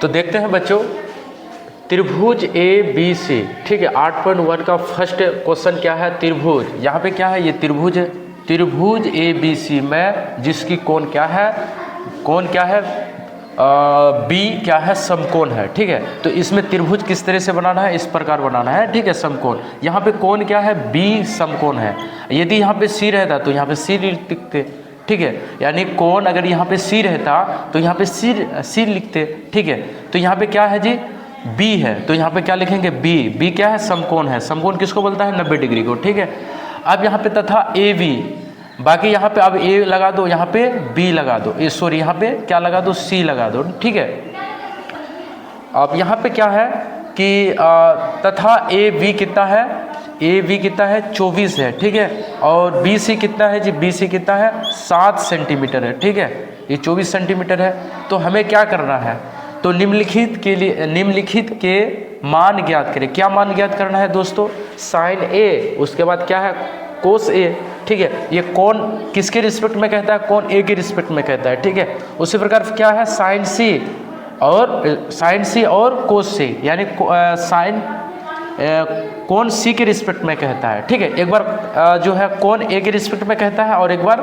तो देखते हैं बच्चों, त्रिभुज ए बी सी, ठीक है। 8.1 का फर्स्ट क्वेश्चन क्या है, त्रिभुज। यहाँ पे क्या है, ये त्रिभुज है, त्रिभुज ए बी सी में जिसकी कोण क्या है, कोण क्या है, बी क्या है, समकोण है, ठीक है। तो इसमें त्रिभुज किस तरह से बनाना है, इस प्रकार बनाना है, ठीक है, समकोण। यहाँ पे कोण क्या है, बी समकोण है। यदि यहाँ पे सी रहता तो यहाँ पे सी लिखते, ठीक है। यानी कोण अगर यहाँ पे सी रहता तो यहाँ पे सी लिखते, ठीक है। तो यहाँ पे क्या है जी, बी है, तो यहाँ पे क्या लिखेंगे, बी क्या है, समकोण है। समकोण किसको बोलता है, 90 डिग्री को, ठीक है। अब यहाँ पे तथा ए बी, बाकी यहाँ पे अब ए लगा दो, यहाँ पे बी लगा दो, सॉरी यहाँ पे क्या लगा दो, सी लगा दो, ठीक है। अब यहाँ पे क्या है कि तथा ए बी कितना है, ए बी कितना है, 24 है, ठीक है। और बी सी कितना है जी, बी सी कितना है, 7 सेंटीमीटर है, ठीक है। ये 24 सेंटीमीटर है। तो हमें क्या करना है, तो निम्नलिखित के लिए, निम्नलिखित के मान ज्ञात करें। क्या मान ज्ञात करना है दोस्तों, साइन ए, उसके बाद क्या है, कोस ए, ठीक है। ये कौन किसके रिस्पेक्ट में कहता है, कौन ए के रिस्पेक्ट में कहता है, ठीक है। उसी प्रकार क्या है, साइन सी और कोस सी, यानी साइन कौन सी के रिस्पेक्ट में कहता है, ठीक है। एक बार जो है कौन ए के रिस्पेक्ट में कहता है और एक बार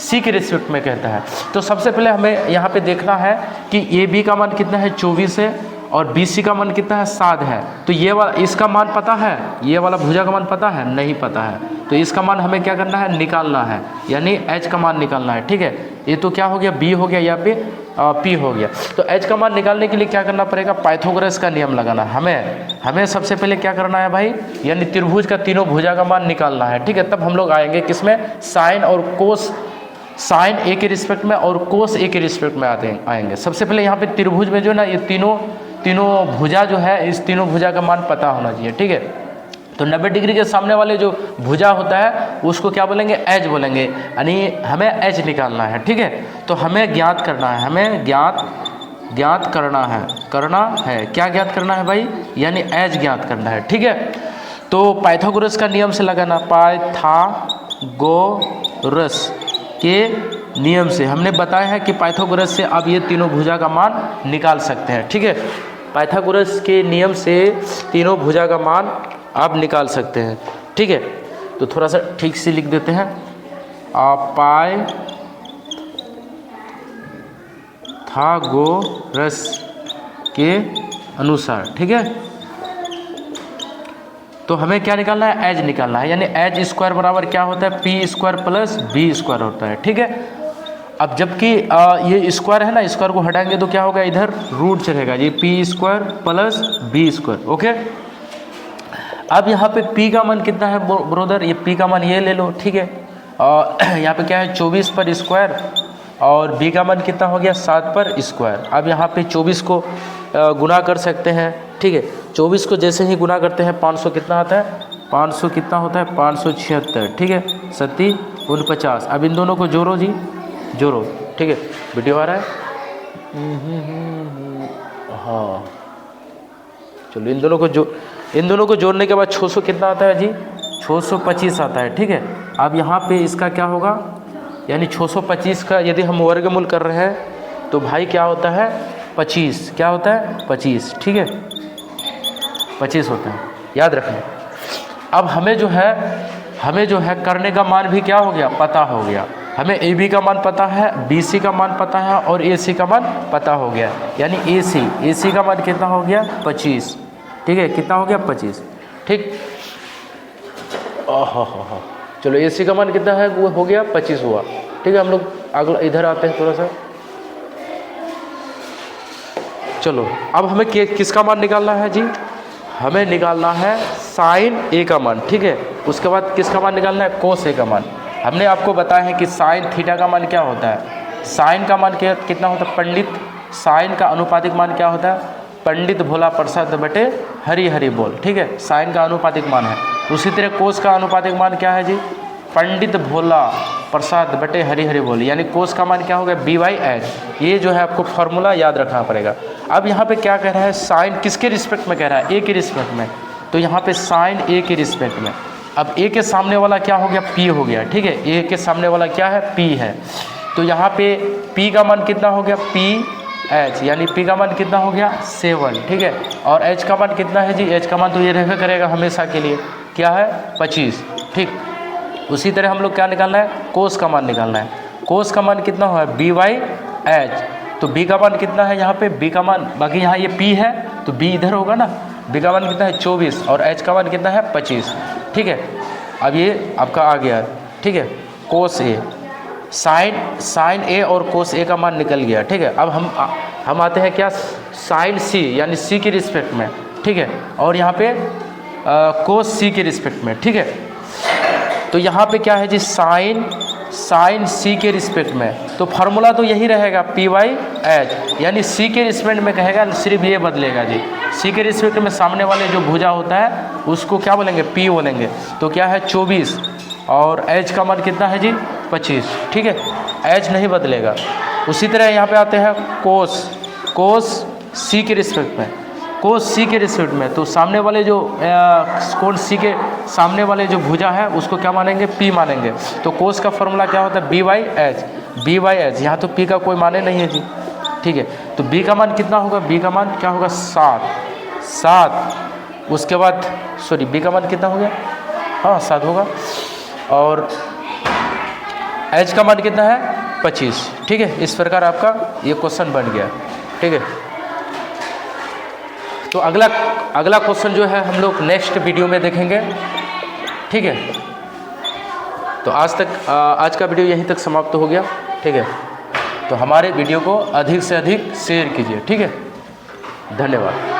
सी के रिस्पेक्ट में कहता है। तो सबसे पहले हमें यहाँ पे देखना है कि ए बी का मान कितना है, 24 है, और बी सी का मान कितना है, 7 है। तो ये वाला, इसका मान पता है, ये वाला भुजा का मान पता है, नहीं पता है। तो इसका मान हमें क्या करना है, निकालना है, यानी एच का मान निकालना है, ठीक है। ये तो क्या हो गया, बी हो गया, या पे पी हो गया। तो एच का मान निकालने के लिए क्या करना पड़ेगा, पाइथागोरस का नियम लगाना। हमें सबसे पहले क्या करना है भाई, यानी त्रिभुज का तीनों भुजा का मान निकालना है, ठीक है। तब हम लोग आएंगे किसमें, साइन और कोस, साइन ए के रिस्पेक्ट में और कोस ए के रिस्पेक्ट में आएंगे। सबसे पहले यहाँ पे त्रिभुज में जो ना, ये तीनों भुजा जो है, इस तीनों भुजा का मान पता होना चाहिए, ठीक है। तो 90 डिग्री के सामने वाले जो भुजा होता है उसको क्या बोलेंगे, एच बोलेंगे, यानी हमें एच निकालना है, ठीक है। तो हमें ज्ञात करना है, हमें ज्ञात करना है, क्या ज्ञात करना है भाई, यानी एच ज्ञात करना है, ठीक है। तो पाइथागोरस का नियम से लगाना, पाइथागोरस के नियम से हमने बताया है कि पाइथागोरस से अब ये तीनों भुजा का मान निकाल सकते हैं, ठीक है। पाइथागोरस के नियम से तीनों भुजा का मान आप निकाल सकते हैं, ठीक है। तो थोड़ा सा ठीक से लिख देते हैं, पाइथागोरस के अनुसार, ठीक है। तो हमें क्या निकालना है, एच निकालना है, यानी एच स्क्वायर बराबर क्या होता है, p square plus b square होता है, ठीक है। अब जबकि ये स्क्वायर है ना, स्क्वायर को हटाएंगे तो क्या होगा, इधर रूट चलेगा, ये p square plus b square, okay. अब यहाँ पे p का मान कितना है ब्रोदर, ये p का मान ये ले लो, ठीक है। यहाँ पे क्या है, 24 पर स्क्वायर, और b का मान कितना हो गया, 7 पर स्क्वायर। अब यहाँ पे 24 को गुना कर सकते हैं, ठीक है। 24 को जैसे ही गुना करते हैं 500 कितना आता है, 500 कितना होता है, 576, ठीक है। 7 49। अब इन दोनों को जोड़ो जी, जोड़ो, ठीक है। वीडियो आ रहा है, हाँ चलो, इन दोनों को जोड़ने के बाद 600 कितना आता है जी, 625 आता है, ठीक है। अब यहाँ पे इसका क्या होगा, यानी 625 का यदि हम वर्गमूल कर रहे हैं तो भाई क्या होता है, 25, क्या होता है, 25, ठीक है, 25 होता है, याद रखना। अब हमें जो है करने का मान भी क्या हो गया, पता हो गया। हमें ए बी का मान पता है, बी सी का मान पता है और ए सी का मान पता हो गया, यानी ए सी का मान कितना हो गया, 25, ठीक है। कितना हो गया, 25, ठीक। हाँ, चलो ए सी का मान कितना है, वो हो गया 25 हुआ, ठीक है। हम लोग अगला इधर आते हैं थोड़ा सा, चलो। अब हमें किसका मान निकालना है जी, हमें निकालना है साइन ए का मान, ठीक है। उसके बाद किसका मान निकालना है, कोस ए का मान। हमने आपको बताया है कि साइन थीटा का मान क्या होता है, साइन का मान कितना होता है, पंडित, साइन का अनुपातिक मान क्या होता है, पंडित भोला प्रसाद बटे हरी हरी बोल, ठीक है। साइन का अनुपातिक मान है। उसी तरह कोस का अनुपातिक मान क्या है जी, पंडित भोला प्रसाद बटे हरी हरी बोल, यानी कोस का मान क्या होगा, BH। ये जो है आपको फॉर्मूला याद रखना पड़ेगा। अब यहाँ पे क्या कह रहा है, साइन किसके रिस्पेक्ट में कह रहा है, ए के रिस्पेक्ट में, तो यहाँ पे साइन ए के रिस्पेक्ट में। अब ए के सामने वाला क्या हो गया, पी हो गया, ठीक है। ए के सामने वाला क्या है, पी है। तो यहाँ पे पी का मान कितना हो गया, पी एच, यानी पी का मान कितना हो गया 7, ठीक है। और एच का मान कितना है जी, एच का मान तो ये रहना करेगा हमेशा के लिए, क्या है 25, ठीक। उसी तरह हम लोग क्या निकालना है, कोस का मान निकालना है। कोस का मान कितना हुआ है B/H, तो B का मान कितना है यहाँ पे, B का मान, बाकी यहाँ ये P है तो B इधर होगा ना, B का मान कितना है 24 और H का मान कितना है 25, ठीक है। अब ये आपका आ गया, ठीक है। कोस ए, साइन ए और कोस ए का मान निकल गया, ठीक है। अब हम आते हैं क्या, साइन सी, यानी सी के रिस्पेक्ट में, ठीक है। और यहाँ पे कोस सी के रिस्पेक्ट में, ठीक है। तो यहाँ पे क्या है जी, साइन सी के रिस्पेक्ट में, तो फार्मूला तो यही रहेगा P/H, यानी सी के रिस्पेक्ट में कहेगा, सिर्फ ये बदलेगा जी। सी के रिस्पेक्ट में सामने वाले जो भुजा होता है उसको क्या बोलेंगे, P बोलेंगे। तो क्या है 24 और H का मान कितना है जी 25, ठीक है। H नहीं बदलेगा। उसी तरह यहाँ पे आते हैं कोस सी के रिस्पेक्ट में, कोस सी के रिस्पेक्ट में, तो सामने वाले जो कोस सी के सामने वाले जो भुजा है उसको क्या मानेंगे, P मानेंगे। तो कोस का फॉर्मूला क्या होता है B/H, यहाँ तो P का कोई माने नहीं है जी, ठीक है। तो B का मान कितना होगा, B का मान क्या होगा 7, उसके बाद सॉरी B का मान कितना हो गया, हाँ 7 होगा, और H का मान कितना है 25, ठीक है। इस प्रकार आपका ये क्वेश्चन बन गया, ठीक है। तो अगला क्वेश्चन जो है हम लोग नेक्स्ट वीडियो में देखेंगे, ठीक है। तो आज का वीडियो यहीं तक समाप्त हो गया, ठीक है। तो हमारे वीडियो को अधिक से अधिक शेयर कीजिए, ठीक है। धन्यवाद।